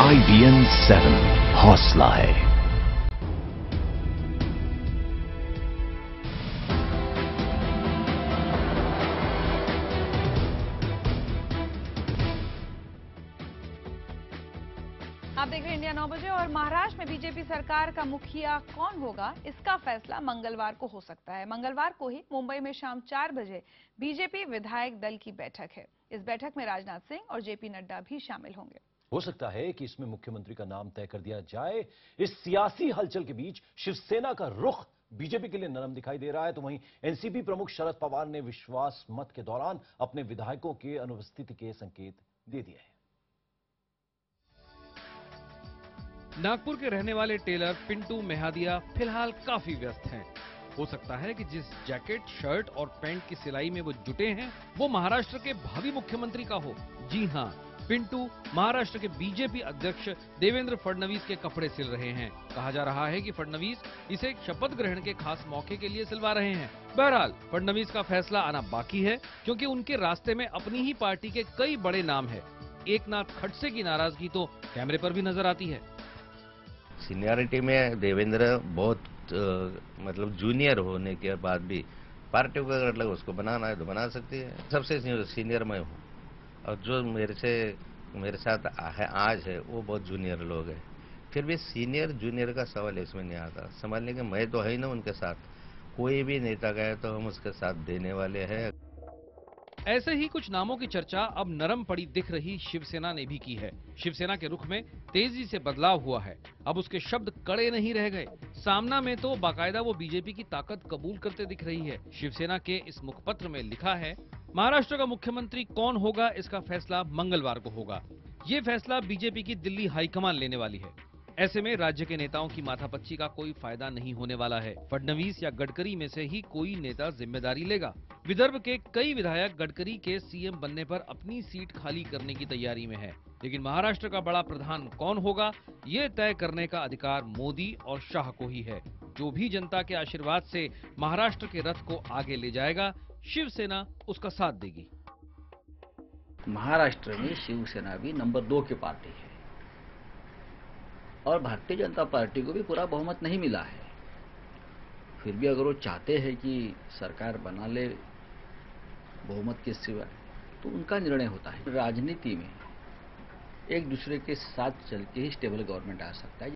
IBN 7 हौसला है। आप देख रहे हैं इंडिया 9 बजे। और महाराष्ट्र में बीजेपी सरकार का मुखिया कौन होगा, इसका फैसला मंगलवार को हो सकता है। मंगलवार को ही मुंबई में शाम 4 बजे बीजेपी विधायक दल की बैठक है। इस बैठक में राजनाथ सिंह और जेपी नड्डा भी शामिल होंगे। हो सकता है कि इसमें मुख्यमंत्री का नाम तय कर दिया जाए। इस सियासी हलचल के बीच शिवसेना का रुख बीजेपी के लिए नरम दिखाई दे रहा है, तो वहीं एनसीपी प्रमुख शरद पवार ने विश्वास मत के दौरान अपने विधायकों के अनुपस्थिति के संकेत दे दिए हैं। नागपुर के रहने वाले टेलर पिंटू मेहादिया फिलहाल काफी व्यस्त हैं। हो सकता है कि जिस जैकेट, शर्ट और पैंट की सिलाई में वो जुटे हैं, वो महाराष्ट्र के भावी मुख्यमंत्री का हो। जी हां, पिंटू महाराष्ट्र के बीजेपी अध्यक्ष देवेंद्र फडणवीस के कपड़े सिल रहे हैं। कहा जा रहा है कि फडणवीस इसे शपथ ग्रहण के खास मौके के लिए सिलवा रहे हैं। बहरहाल फडणवीस का फैसला आना बाकी है, क्योंकि उनके रास्ते में अपनी ही पार्टी के कई बड़े नाम हैं। एकनाथ खड़से की नाराजगी तो कैमरे पर भी नजर आती है। सीनियरिटी में देवेंद्र बहुत मतलब जूनियर होने के बाद भी पार्टी को अगर मतलब उसको बनाना है तो बना सकती है। सबसे सीनियर मैं हूँ, और जो मेरे साथ आज है वो बहुत जूनियर लोग हैं। फिर भी सीनियर जूनियर का सवाल इसमें नहीं आता। संभालने के मैं तो है ही ना उनके साथ। कोई भी नेता गया तो हम उसके साथ देने वाले हैं। ऐसे ही कुछ नामों की चर्चा अब नरम पड़ी दिख रही शिवसेना ने भी की है। शिवसेना के रुख में तेजी से बदलाव हुआ है। अब उसके शब्द कड़े नहीं रह गए। सामना में तो बाकायदा वो बीजेपी की ताकत कबूल करते दिख रही है। शिवसेना के इस मुखपत्र में लिखा है, महाराष्ट्र का मुख्यमंत्री कौन होगा, इसका फैसला मंगलवार को होगा। ये फैसला बीजेपी की दिल्ली हाईकमान लेने वाली है। ऐसे में राज्य के नेताओं की माथापच्ची का कोई फायदा नहीं होने वाला है। फडणवीस या गडकरी में से ही कोई नेता जिम्मेदारी लेगा। विदर्भ के कई विधायक गडकरी के सीएम बनने पर अपनी सीट खाली करने की तैयारी में है, लेकिन महाराष्ट्र का बड़ा प्रधान कौन होगा, ये तय करने का अधिकार मोदी और शाह को ही है। जो भी जनता के आशीर्वाद से महाराष्ट्र के रथ को आगे ले जाएगा, शिवसेना उसका साथ देगी। महाराष्ट्र में शिवसेना भी नंबर 2 की पार्टी है, और भारतीय जनता पार्टी को भी पूरा बहुमत नहीं मिला है। फिर भी अगर वो चाहते हैं कि सरकार बना ले बहुमत के सिवा, तो उनका निर्णय होता है। राजनीति में एक दूसरे के साथ चल के ही स्टेबल गवर्नमेंट आ सकता है।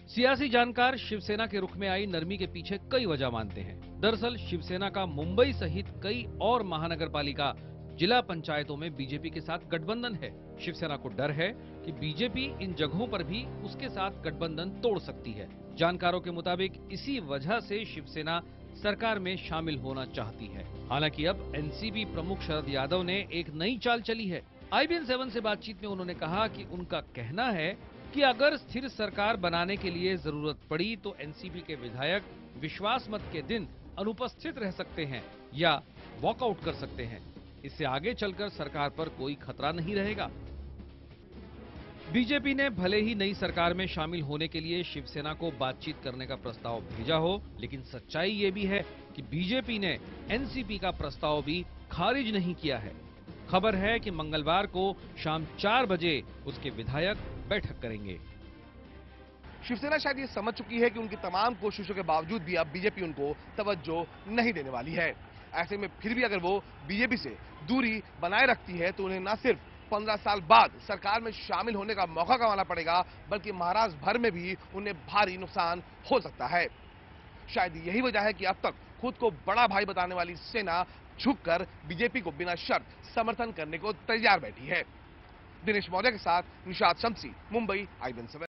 सियासी जानकार शिवसेना के रुख में आई नरमी के पीछे कई वजह मानते हैं। दरअसल शिवसेना का मुंबई सहित कई और महानगरपालिका, जिला पंचायतों में बीजेपी के साथ गठबंधन है। शिवसेना को डर है कि बीजेपी इन जगहों पर भी उसके साथ गठबंधन तोड़ सकती है। जानकारों के मुताबिक इसी वजह से शिवसेना सरकार में शामिल होना चाहती है। हालांकि अब एनसीपी प्रमुख शरद यादव ने एक नई चाल चली है। IBN 7 से बातचीत में उन्होंने कहा कि उनका कहना है कि अगर स्थिर सरकार बनाने के लिए जरूरत पड़ी तो एनसीपी के विधायक विश्वास मत के दिन अनुपस्थित रह सकते हैं या वॉकआउट कर सकते हैं। इससे आगे चलकर सरकार पर कोई खतरा नहीं रहेगा। बीजेपी ने भले ही नई सरकार में शामिल होने के लिए शिवसेना को बातचीत करने का प्रस्ताव भेजा हो, लेकिन सच्चाई ये भी है कि बीजेपी ने एनसीपी का प्रस्ताव भी खारिज नहीं किया है। खबर है कि मंगलवार को शाम 4 बजे उसके विधायक बैठक करेंगे। शिवसेना शायद ये समझ चुकी है कि उनकी तमाम कोशिशों के बावजूद भी अब बीजेपी उनको तवज्जो नहीं देने वाली है। ऐसे में फिर भी अगर वो बीजेपी से दूरी बनाए रखती है तो उन्हें न सिर्फ 15 साल बाद सरकार में शामिल होने का मौका गंवाना पड़ेगा, बल्कि महाराष्ट्र भर में भी उन्हें भारी नुकसान हो सकता है। शायद यही वजह है कि अब तक खुद को बड़ा भाई बताने वाली सेना झुककर बीजेपी को बिना शर्त समर्थन करने को तैयार बैठी है। दिनेश मौर्य के साथ निशात शमसी, मुंबई, IBN 7।